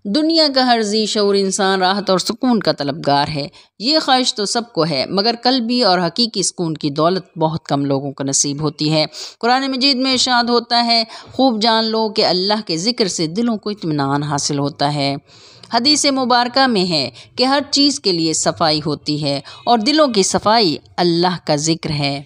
دنیا کا ہر ذی شعور انسان راحت اور سکون کا طلبگار ہے۔ یہ خواہش تو سب کو ہے، مگر قلبی اور حقیقی سکون کی دولت بہت کم لوگوں کو نصیب ہوتی ہے۔ قرآن مجید میں ارشاد ہوتا ہے، خوب جان لو کہ اللہ کے ذکر سے دلوں کو اطمینان حاصل ہوتا ہے۔ حدیث مبارکہ میں ہے کہ ہر چیز کے لیے صفائی ہوتی ہے اور دلوں کی صفائی اللہ کا ذکر ہے۔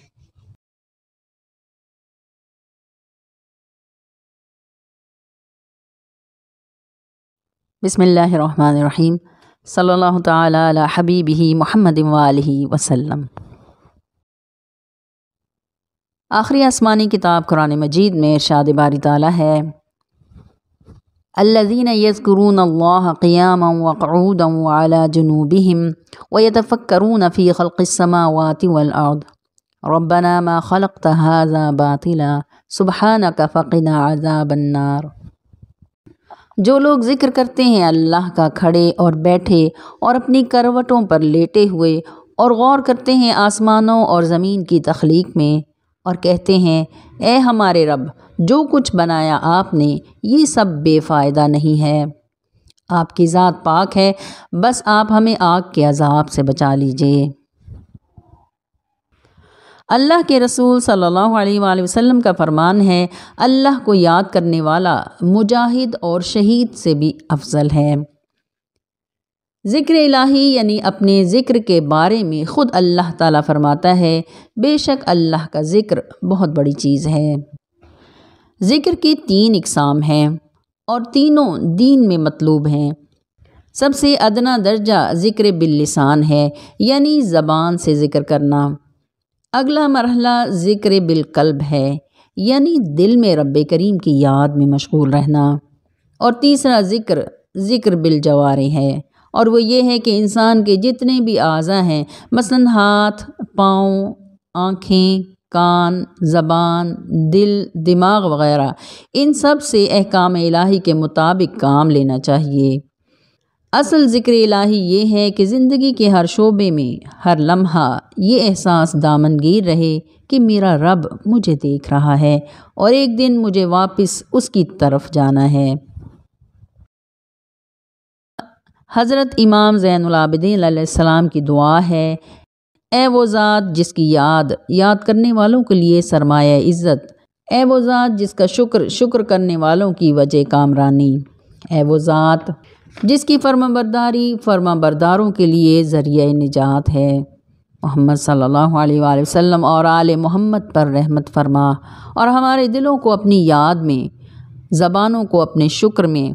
بسم اللہ الرحمن الرحیم، صلی اللہ تعالی علی حبیبہ محمد وآلہ وسلم۔ آخری آسمانی کتاب قرآن مجید میں ارشاد باری تعالیٰ ہے، الذین یذکرون اللہ قیاما وقعودا وعلی جنوبہم ویتفکرون فی خلق السماوات والارض ربنا ما خلقت ھذا باطلا سبحانک فقنا عذاب النار۔ جو لوگ ذکر کرتے ہیں اللہ کا کھڑے اور بیٹھے اور اپنی کروٹوں پر لیٹے ہوئے، اور غور کرتے ہیں آسمانوں اور زمین کی تخلیق میں، اور کہتے ہیں اے ہمارے رب، جو کچھ بنایا آپ نے یہ سب بے فائدہ نہیں ہے، آپ کی ذات پاک ہے، بس آپ ہمیں آگ کے عذاب سے بچا لیجئے۔ اللہ کے رسول صلی اللہ علیہ وآلہ وسلم کا فرمان ہے، اللہ کو یاد کرنے والا مجاہد اور شہید سے بھی افضل ہے۔ ذکر الہی یعنی اپنے ذکر کے بارے میں خود اللہ تعالیٰ فرماتا ہے، بے شک اللہ کا ذکر بہت بڑی چیز ہے۔ ذکر کی 3 اقسام ہیں اور تینوں دین میں مطلوب ہیں۔ سب سے ادنا درجہ ذکر باللسان ہے، یعنی زبان سے ذکر کرنا۔ اگلا مرحلہ ذکر بالقلب ہے، یعنی دل میں رب کریم کی یاد میں مشغول رہنا۔ اور تیسرا ذکر بالجوارح ہے، اور وہ یہ ہے کہ انسان کے جتنے بھی اعضاء ہیں، مثلا ہاتھ، پاؤں، آنکھیں، کان، زبان، دل، دماغ وغیرہ، ان سب سے احکام الہی کے مطابق کام لینا چاہیے۔ اصل ذکر الہی یہ ہے کہ زندگی کے ہر شعبے میں ہر لمحہ یہ احساس دامنگیر رہے کہ میرا رب مجھے دیکھ رہا ہے اور ایک دن مجھے واپس اس کی طرف جانا ہے۔ حضرت امام زین العابدین علیہ السلام کی دعا ہے، اے وہ ذات جس کی یاد کرنے والوں کے لیے سرمایہ عزت، اے وہ ذات جس کا شکر کرنے والوں کی وجہ کامرانی، اے وہ ذات جس کی فرما برداروں کے لیے ذریعہ نجات ہے۔ محمد صلی اللہ علیہ وآلہ وسلم اور آل محمد پر رحمت فرما، اور ہمارے دلوں کو اپنی یاد میں، زبانوں کو اپنے شکر میں،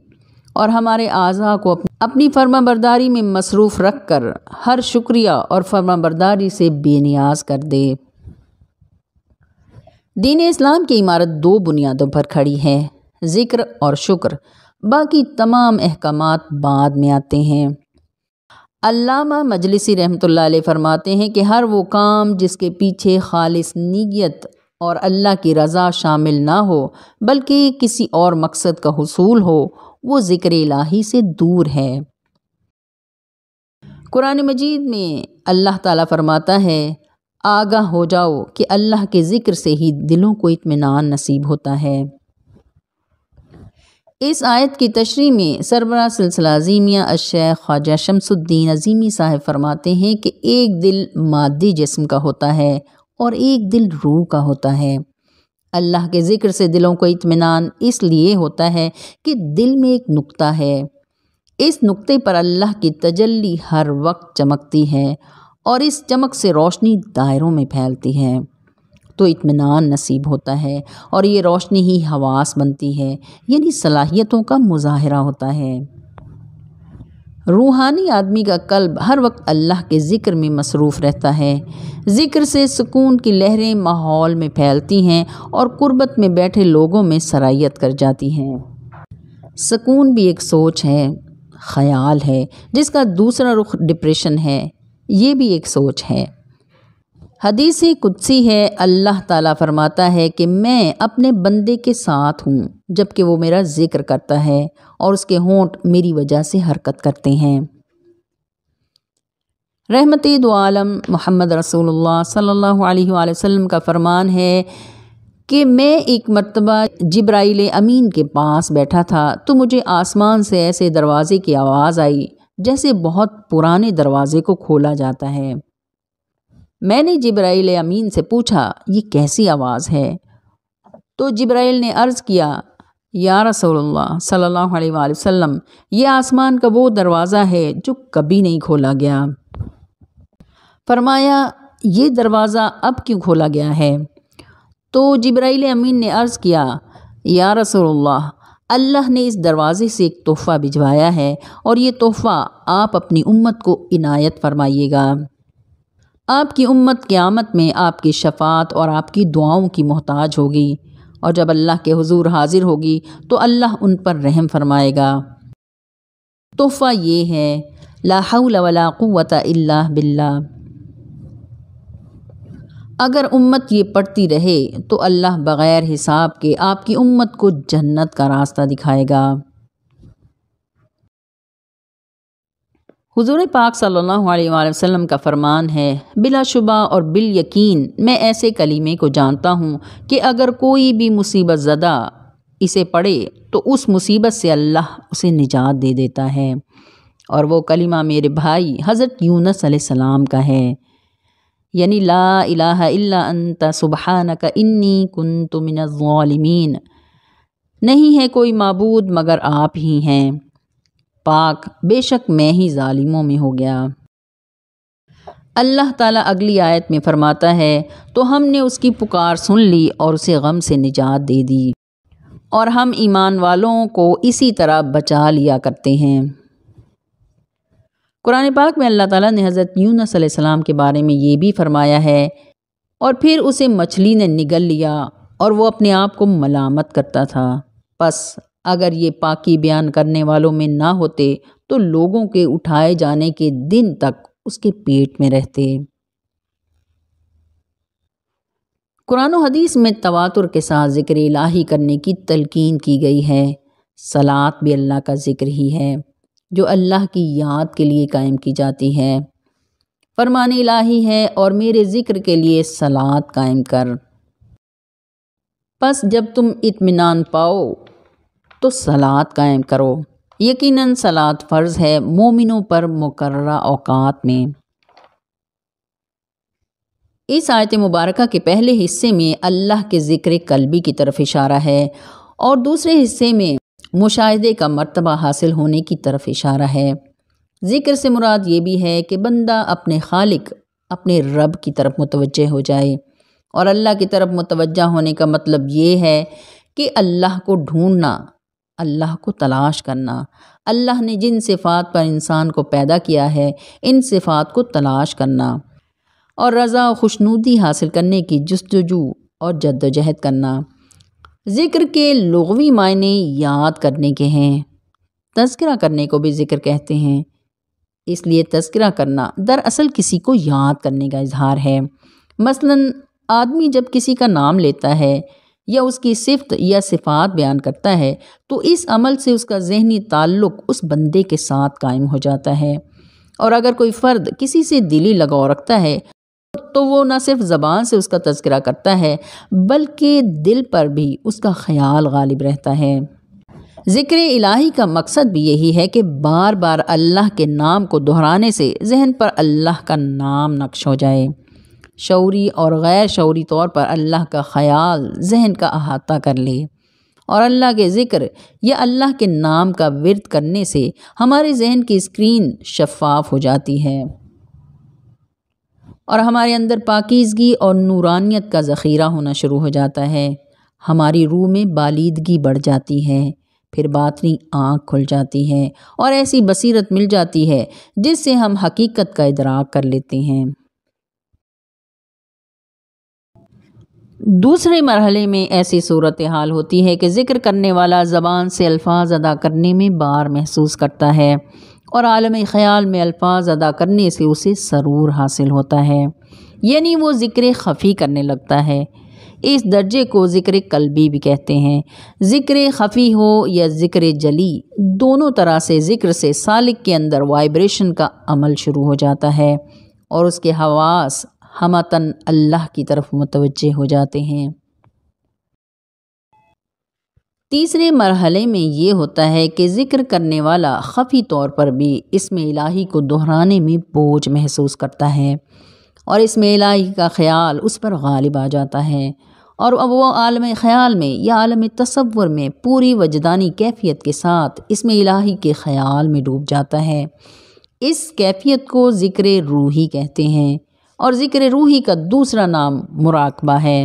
اور ہمارے اعضاء کو اپنی فرما برداری میں مصروف رکھ کر ہر شکریہ اور فرما برداری سے بے نیاز کر دے۔ دین اسلام کی عمارت 2 بنیادوں پر کھڑی ہے، ذکر اور شکر، باقی تمام احکامات بعد میں آتے ہیں۔ علامہ مجلسی رحمۃ اللہ علیہ فرماتے ہیں کہ ہر وہ کام جس کے پیچھے خالص نیت اور اللہ کی رضا شامل نہ ہو بلکہ کسی اور مقصد کا حصول ہو، وہ ذکر الہی سے دور ہے۔ قرآن مجید میں اللہ تعالیٰ فرماتا ہے، آگاہ ہو جاؤ کہ اللہ کے ذکر سے ہی دلوں کو اطمینان نصیب ہوتا ہے۔ اس آیت کی تشریح میں سربراہ سلسلہ عظیمیہ الشیخ خواجہ شمس الدین عظیمی صاحب فرماتے ہیں کہ ایک دل مادی جسم کا ہوتا ہے اور ایک دل روح کا ہوتا ہے۔ اللہ کے ذکر سے دلوں کو اطمینان اس لیے ہوتا ہے کہ دل میں ایک نقطہ ہے، اس نقطے پر اللہ کی تجلی ہر وقت چمکتی ہے اور اس چمک سے روشنی دائروں میں پھیلتی ہے، تو اطمینان نصیب ہوتا ہے، اور یہ روشنی ہی حواس بنتی ہے، یعنی صلاحیتوں کا مظاہرہ ہوتا ہے۔ روحانی آدمی کا قلب ہر وقت اللہ کے ذکر میں مصروف رہتا ہے۔ ذکر سے سکون کی لہریں ماحول میں پھیلتی ہیں اور قربت میں بیٹھے لوگوں میں سرایت کر جاتی ہیں۔ سکون بھی ایک سوچ ہے، خیال ہے، جس کا دوسرا رخ ڈپریشن ہے، یہ بھی ایک سوچ ہے۔ حدیث قدسی ہے، اللہ تعالیٰ فرماتا ہے کہ میں اپنے بندے کے ساتھ ہوں جب کہ وہ میرا ذکر کرتا ہے اور اس کے ہونٹ میری وجہ سے حرکت کرتے ہیں۔ رحمت دو عالم محمد رسول اللہ صلی اللہ علیہ وآلہ وسلم کا فرمان ہے، کہ میں ایک مرتبہ جبرائیل امین کے پاس بیٹھا تھا تو مجھے آسمان سے ایسے دروازے کی آواز آئی جیسے بہت پرانے دروازے کو کھولا جاتا ہے۔ میں نے جبرائیل امین سے پوچھا یہ کیسی آواز ہے؟ تو جبرائیل نے عرض کیا یا رسول اللہ صلی اللہ علیہ وآلہ وسلم، یہ آسمان کا وہ دروازہ ہے جو کبھی نہیں کھولا گیا۔ فرمایا یہ دروازہ اب کیوں کھولا گیا ہے؟ تو جبرائیل امین نے عرض کیا یا رسول اللہ، اللہ نے اس دروازے سے ایک تحفہ بھجوایا ہے اور یہ تحفہ آپ اپنی امت کو عنایت فرمائیے گا۔ آپ کی امت قیامت میں آپ کی شفاعت اور آپ کی دعاؤں کی محتاج ہوگی، اور جب اللہ کے حضور حاضر ہوگی تو اللہ ان پر رحم فرمائے گا۔ تحفہ یہ ہے لا حول ولا قوت الا باللہ۔ اگر امت یہ پڑھتی رہے تو اللہ بغیر حساب کے آپ کی امت کو جنت کا راستہ دکھائے گا۔ حضور پاک صلی اللہ علیہ وآلہ وسلم کا فرمان ہے بلا شبہ اور بالیقین میں ایسے کلمے کو جانتا ہوں کہ اگر کوئی بھی مصیبت زدہ اسے پڑھے تو اس مصیبت سے اللہ اسے نجات دے دیتا ہے، اور وہ کلمہ میرے بھائی حضرت یونس علیہ السلام کا ہے، یعنی لا الہ الا انت سبحانک انی کنت من الظالمین، نہیں ہے کوئی معبود مگر آپ ہی ہیں، پاک بے شک میں ہی ظالموں میں ہو گیا۔ اللہ تعالیٰ اگلی آیت میں فرماتا ہے تو ہم نے اس کی پکار سن لی اور اسے غم سے نجات دے دی، اور ہم ایمان والوں کو اسی طرح بچا لیا کرتے ہیں۔ قرآن پاک میں اللہ تعالیٰ نے حضرت یونس علیہ السلام کے بارے میں یہ بھی فرمایا ہے اور پھر اسے مچھلی نے نگل لیا اور وہ اپنے آپ کو ملامت کرتا تھا، پس اگر یہ پاکی بیان کرنے والوں میں نہ ہوتے تو لوگوں کے اٹھائے جانے کے دن تک اس کے پیٹ میں رہتے۔ قرآن و حدیث میں تواتر کے ساتھ ذکر الہی کرنے کی تلقین کی گئی ہے۔ صلاۃ بھی اللہ کا ذکر ہی ہے جو اللہ کی یاد کے لیے قائم کی جاتی ہے۔ فرمان الہی ہے اور میرے ذکر کے لیے صلاۃ قائم کر، پس جب تم اطمینان پاؤ تو صلاۃ قائم کرو، یقیناً صلاۃ فرض ہے مومنوں پر مقررہ اوقات میں۔ اس آیت مبارکہ کے پہلے حصے میں اللہ کے ذکر قلبی کی طرف اشارہ ہے اور دوسرے حصے میں مشاہدے کا مرتبہ حاصل ہونے کی طرف اشارہ ہے۔ ذکر سے مراد یہ بھی ہے کہ بندہ اپنے خالق اپنے رب کی طرف متوجہ ہو جائے، اور اللہ کی طرف متوجہ ہونے کا مطلب یہ ہے کہ اللہ کو ڈھونڈنا، اللہ کو تلاش کرنا، اللہ نے جن صفات پر انسان کو پیدا کیا ہے ان صفات کو تلاش کرنا، اور رضا و خوشنودی حاصل کرنے کی جستجو اور جد و جہد کرنا۔ ذکر کے لغوی معنی یاد کرنے کے ہیں، تذکرہ کرنے کو بھی ذکر کہتے ہیں، اس لیے تذکرہ کرنا دراصل کسی کو یاد کرنے کا اظہار ہے۔ مثلاً آدمی جب کسی کا نام لیتا ہے یا اس کی صفت یا صفات بیان کرتا ہے تو اس عمل سے اس کا ذہنی تعلق اس بندے کے ساتھ قائم ہو جاتا ہے، اور اگر کوئی فرد کسی سے دلی لگاؤ رکھتا ہے تو وہ نہ صرف زبان سے اس کا تذکرہ کرتا ہے بلکہ دل پر بھی اس کا خیال غالب رہتا ہے۔ ذکر الہی کا مقصد بھی یہی ہے کہ بار بار اللہ کے نام کو دہرانے سے ذہن پر اللہ کا نام نقش ہو جائے، شعوری اور غیر شعوری طور پر اللہ کا خیال ذہن کا احاطہ کر لے، اور اللہ کے ذکر یا اللہ کے نام کا ورد کرنے سے ہمارے ذہن کی اسکرین شفاف ہو جاتی ہے اور ہمارے اندر پاکیزگی اور نورانیت کا ذخیرہ ہونا شروع ہو جاتا ہے، ہماری روح میں بالیدگی بڑھ جاتی ہے، پھر باطنی آنکھ کھل جاتی ہے اور ایسی بصیرت مل جاتی ہے جس سے ہم حقیقت کا ادراک کر لیتے ہیں۔ دوسرے مرحلے میں ایسی صورتحال ہوتی ہے کہ ذکر کرنے والا زبان سے الفاظ ادا کرنے میں بار محسوس کرتا ہے اور عالم خیال میں الفاظ ادا کرنے سے اسے سرور حاصل ہوتا ہے، یعنی وہ ذکر خفی کرنے لگتا ہے۔ اس درجے کو ذکر قلبی بھی کہتے ہیں۔ ذکر خفی ہو یا ذکر جلی، دونوں طرح سے ذکر سے سالک کے اندر وائبریشن کا عمل شروع ہو جاتا ہے اور اس کے حواس ہمتاً اللہ کی طرف متوجہ ہو جاتے ہیں۔ تیسرے مرحلے میں یہ ہوتا ہے کہ ذکر کرنے والا خفی طور پر بھی اسم الہی کو دہرانے میں بوجھ محسوس کرتا ہے اور اسم الہی کا خیال اس پر غالب آ جاتا ہے، اور اب وہ عالم خیال میں یا عالم تصور میں پوری وجدانی کیفیت کے ساتھ اسم الہی کے خیال میں ڈوب جاتا ہے۔ اس کیفیت کو ذکر روحی کہتے ہیں، اور ذکر روحی کا دوسرا نام مراقبہ ہے۔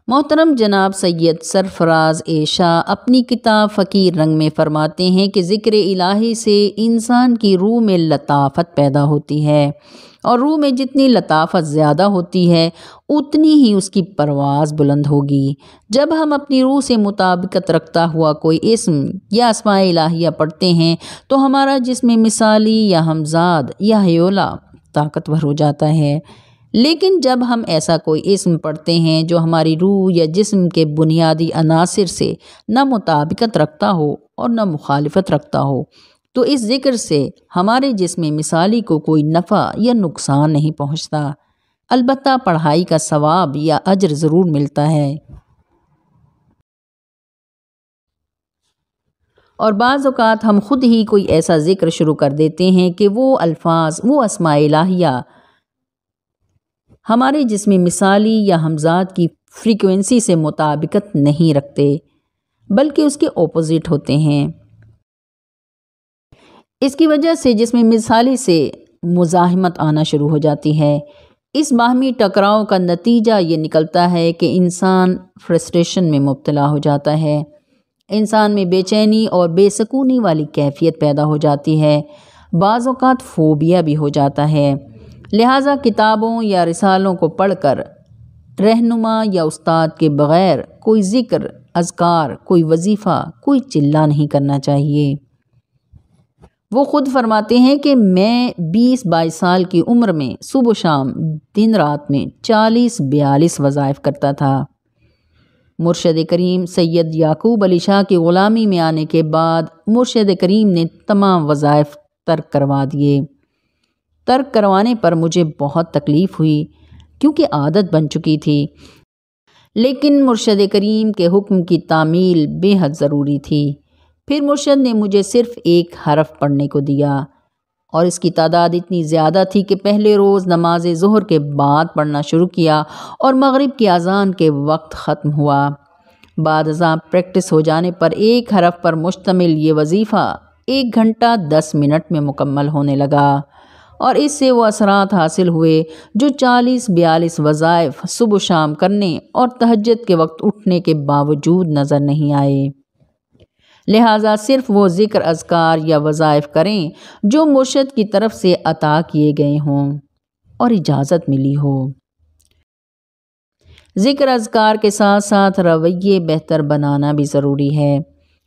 محترم جناب سید سرفراز شاہ اپنی کتاب فقیر رنگ میں فرماتے ہیں کہ ذکر الہی سے انسان کی روح میں لطافت پیدا ہوتی ہے، اور روح میں جتنی لطافت زیادہ ہوتی ہے اتنی ہی اس کی پرواز بلند ہوگی۔ جب ہم اپنی روح سے مطابقت رکھتا ہوا کوئی اسم یا اسماء الہیہ پڑھتے ہیں تو ہمارا جسم مثالی یا ہمزاد یا ہیولا طاقتور ہو جاتا ہے، لیکن جب ہم ایسا کوئی اسم پڑھتے ہیں جو ہماری روح یا جسم کے بنیادی عناصر سے نہ مطابقت رکھتا ہو اور نہ مخالفت رکھتا ہو تو اس ذکر سے ہمارے جسم مثالی کو کوئی نفع یا نقصان نہیں پہنچتا، البتہ پڑھائی کا ثواب یا اجر ضرور ملتا ہے۔ اور بعض اوقات ہم خود ہی کوئی ایسا ذکر شروع کر دیتے ہیں کہ وہ الفاظ، وہ اسماء الہیہ ہمارے جسم مثالی یا ہمزاد کی فریکوینسی سے مطابقت نہیں رکھتے بلکہ اس کے اپوزٹ ہوتے ہیں۔ اس کی وجہ سے جسم مثالی سے مزاحمت آنا شروع ہو جاتی ہے۔ اس باہمی ٹکراؤ کا نتیجہ یہ نکلتا ہے کہ انسان فرسٹریشن میں مبتلا ہو جاتا ہے، انسان میں بے چینی اور بے سکونی والی کیفیت پیدا ہو جاتی ہے، بعض اوقات فوبیا بھی ہو جاتا ہے۔ لہٰذا کتابوں یا رسالوں کو پڑھ کر رہنما یا استاد کے بغیر کوئی ذکر، اذکار، کوئی وظیفہ، کوئی چلہ نہیں کرنا چاہیے۔ وہ خود فرماتے ہیں کہ میں 20-22 سال کی عمر میں صبح و شام دن رات میں 40-42 وظائف کرتا تھا۔ مرشد کریم سید یعقوب علی شاہ کی غلامی میں آنے کے بعد مرشد کریم نے تمام وظائف ترک کروا دیے۔ ترک کروانے پر مجھے بہت تکلیف ہوئی کیونکہ عادت بن چکی تھی، لیکن مرشد کریم کے حکم کی تعمیل بے حد ضروری تھی۔ پھر مرشد نے مجھے صرف ایک حرف پڑھنے کو دیا، اور اس کی تعداد اتنی زیادہ تھی کہ پہلے روز نماز ظہر کے بعد پڑھنا شروع کیا اور مغرب کی اذان کے وقت ختم ہوا۔ بعد ازاں پریکٹس ہو جانے پر ایک حرف پر مشتمل یہ وظیفہ 1 گھنٹہ 10 منٹ میں مکمل ہونے لگا، اور اس سے وہ اثرات حاصل ہوئے جو 40-42 وظائف صبح و شام کرنے اور تہجد کے وقت اٹھنے کے باوجود نظر نہیں آئے۔ لہٰذا صرف وہ ذکر، اذکار یا وظائف کریں جو مرشد کی طرف سے عطا کیے گئے ہوں اور اجازت ملی ہو۔ ذکر اذکار کے ساتھ ساتھ رویے بہتر بنانا بھی ضروری ہے۔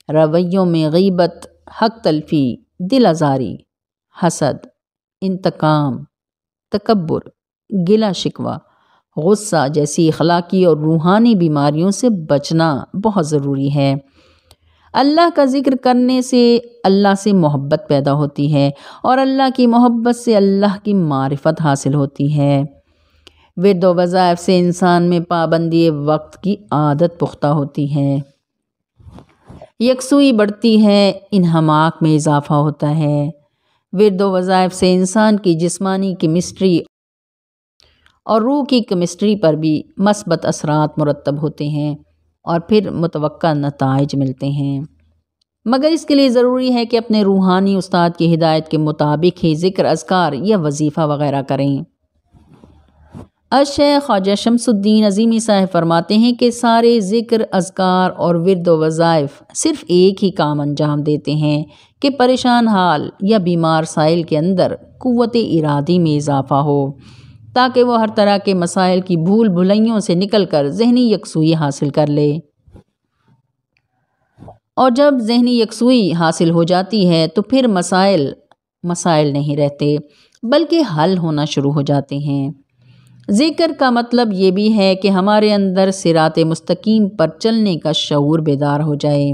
رویوں میں غیبت، حق تلفی، دل آزاری، حسد، انتقام، تکبر، گلہ شکوہ، غصہ جیسی اخلاقی اور روحانی بیماریوں سے بچنا بہت ضروری ہے۔ اللہ کا ذکر کرنے سے اللہ سے محبت پیدا ہوتی ہے، اور اللہ کی محبت سے اللہ کی معرفت حاصل ہوتی ہے۔ ورد و وظائف سے انسان میں پابندی وقت کی عادت پختہ ہوتی ہے، یکسوئی بڑھتی ہے، انہماک میں اضافہ ہوتا ہے۔ ورد و وظائف سے انسان کی جسمانی کیمسٹری اور روح کی کیمسٹری پر بھی مثبت اثرات مرتب ہوتے ہیں اور پھر متوقع نتائج ملتے ہیں، مگر اس کے لیے ضروری ہے کہ اپنے روحانی استاد کی ہدایت کے مطابق ہی ذکر، اذکار یا وظیفہ وغیرہ کریں۔ الشیخ خواجہ شمس الدین عظیمی صاحب فرماتے ہیں کہ سارے ذکر، اذکار اور ورد و وظائف صرف ایک ہی کام انجام دیتے ہیں کہ پریشان حال یا بیمار سائل کے اندر قوت ارادی میں اضافہ ہو، تاکہ وہ ہر طرح کے مسائل کی بھول بھلائیوں سے نکل کر ذہنی یکسوئی حاصل کر لے، اور جب ذہنی یکسوئی حاصل ہو جاتی ہے تو پھر مسائل نہیں رہتے بلکہ حل ہونا شروع ہو جاتے ہیں۔ ذکر کا مطلب یہ بھی ہے کہ ہمارے اندر صراط مستقیم پر چلنے کا شعور بیدار ہو جائے۔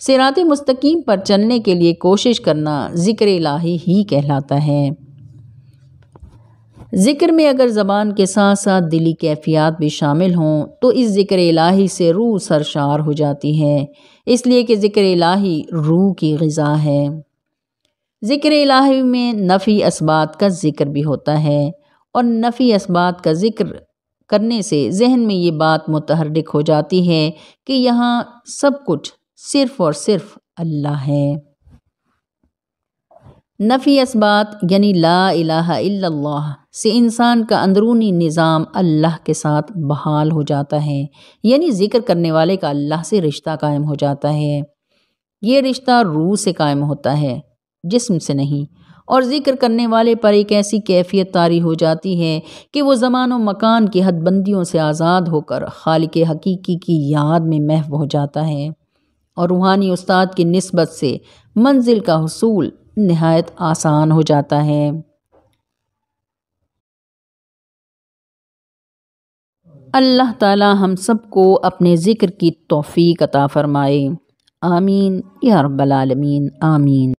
صراط مستقیم پر چلنے کے لیے کوشش کرنا ذکر الہی ہی کہلاتا ہے۔ ذکر میں اگر زبان کے ساتھ ساتھ دلی کیفیات بھی شامل ہوں تو اس ذکر الہی سے روح سرشار ہو جاتی ہے، اس لیے کہ ذکر الہی روح کی غذا ہے۔ ذکر الہی میں نفی اسبات کا ذکر بھی ہوتا ہے، اور نفی اسبات کا ذکر کرنے سے ذہن میں یہ بات متحرک ہو جاتی ہے کہ یہاں سب کچھ صرف اور صرف اللہ ہے۔ نفی اسبات یعنی لا الہ الا اللہ سے انسان کا اندرونی نظام اللہ کے ساتھ بحال ہو جاتا ہے، یعنی ذکر کرنے والے کا اللہ سے رشتہ قائم ہو جاتا ہے۔ یہ رشتہ روح سے قائم ہوتا ہے، جسم سے نہیں، اور ذکر کرنے والے پر ایک ایسی کیفیت طاری ہو جاتی ہے کہ وہ زمان و مکان کی حد بندیوں سے آزاد ہو کر خالق حقیقی کی یاد میں محو ہو جاتا ہے، اور روحانی استاد کی نسبت سے منزل کا حصول نہایت آسان ہو جاتا ہے۔ اللہ تعالی ہم سب کو اپنے ذکر کی توفیق عطا فرمائے، آمین یا رب العالمین، آمین۔